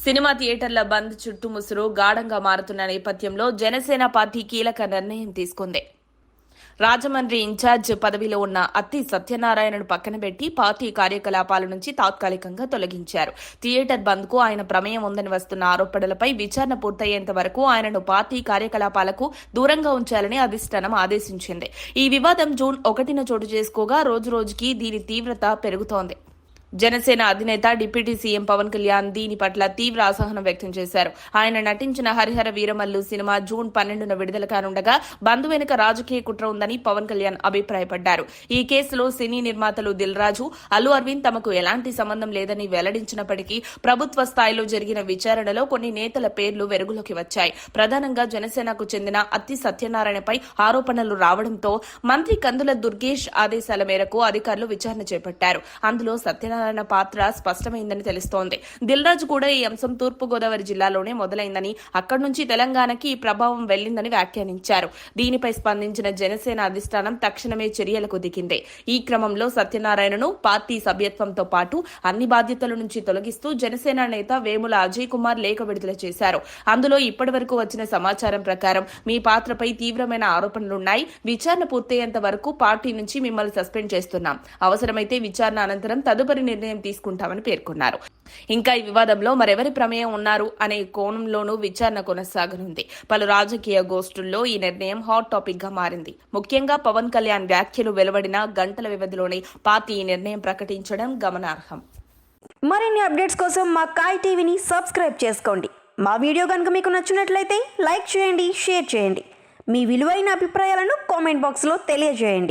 Cinema థియేటర్ల బంద్ చుట్టుముసురు గాఢంగా మారుతున్న నేపథ్యంలో జనసేన పార్టీ కీలక నిర్ణయం తీసుకుంది. రాజమండ్రి ఇన్ఛార్జ్ పదవిలో ఉన్న అత్తి సత్యనారాయణను పక్కన పెట్టి పార్టీ కార్యకలాపాల నుంచి తాత్కాలికంగా తొలగించారు. థియేటర్ బంద్ కు ఆయన ప్రమేయం ఉందని వస్తున్న ఆరోపణలపై విచారణ పూర్తయ్యేంత వరకు ఆయనను పార్టీ కార్యకలాపాలకు దూరంగా ఉంచాలని అధిష్టానం ఆదేశించింది. ఈ వివాదం జూన్ 1న చోటు చేసుకోగా రోజురోజుకి దీని తీవ్రత పెరుగుతోంది. జనసేన అధినేత డిప్యూటీ సీఎం పవన్ కళ్యాణ్ దీని పట్ల తీవ్ర అసహనం వ్యక్తం చేశారు. ఆయన నటించిన హరిహర వీరమల్లు సినిమా జూన్ 12న విడుదల కానుండగా బంద్ వెనుక రాజకీయ కుట్ర ఉందని పవన్ కళ్యాణ్ అభిప్రాయపడ్డారు. ఈ కేసులో సినీ నిర్మాతలు దిల్ రాజు, అల్లు అరవింద్ తమకు ఎలాంటి సంబంధం లేదని వెల్లడించినప్పటికీ ప్రభుత్వ స్థాయిలో జరిగిన విచారణలో కొన్ని నేతల పేర్లు వెలుగులోకి వచ్చాయి. ప్రధానంగా జనసేనకు చెందిన అత్తి సత్యనారాయణపై ఆరోపణలు రావడంతో మంత్రి కందుల దుర్గేష్ ఆదేశాల మేరకు అధికారులు విచారణ చేపట్టారు. అందులో సత్యనారాయణ పాత్ర స్పష్టమైందని తెలుస్తోంది. దిల్ రాజు కూడా ఈ అంశం తూర్పుగోదావరి జిల్లాలోనే మొదలైందని, అక్కడి నుంచి తెలంగాణకి ఈ ప్రభావం వెళ్లిందని వ్యాఖ్యానించారు. దీనిపై స్పందించిన జనసేన అధిష్టానం తక్షణమే చర్యలకు దిగింది. ఈ క్రమంలో సత్యనారాయణను పార్టీ సభ్యత్వంతో పాటు అన్ని బాధ్యతల నుంచి తొలగిస్తూ జనసేన నేత వేముల అజయ్ కుమార్ లేఖ విడుదల చేశారు. అందులో ఇప్పటివరకు వచ్చిన సమాచారం ప్రకారం మీ పాత్రపై తీవ్రమైన ఆరోపణలున్నాయి. విచారణ పూర్తయ్యేంత వరకు పార్టీ నుంచి మిమ్మల్ని సస్పెండ్ చేస్తున్నాం. అవసరమైతే విచారణ అనంతరం తదుపరి నిర్ణయం తీసుకుంటామని పేర్కొన్నారు. ఇంకా ఈ వివాదంలో మరెవరి ప్రమేయం ఉన్నారు అనే కోణంలోనూ విచారణ కొనసాగనుంది. పలు రాజకీయ గోష్ఠుల్లో ఈ నిర్ణయం హాట్ టాపిక్ గా మారింది. ముఖ్యంగా పవన్ కళ్యాణ్ వ్యాఖ్యలు వెలువడిన గంటల వ్యవధిలోనే పార్టీ ఈ నిర్ణయం ప్రకటించడం గమనార్హం. మరిన్ని అప్డేట్స్ కోసం మా కాయ్ టీవీని సబ్స్క్రైబ్ చేసుకోండి. మా వీడియో కనుక మీకు నచ్చినట్లయితే లైక్ చేయండి, షేర్ చేయండి. మీ విలువైన అభిప్రాయాలను కామెంట్ బాక్స్లో తెలియజేయండి.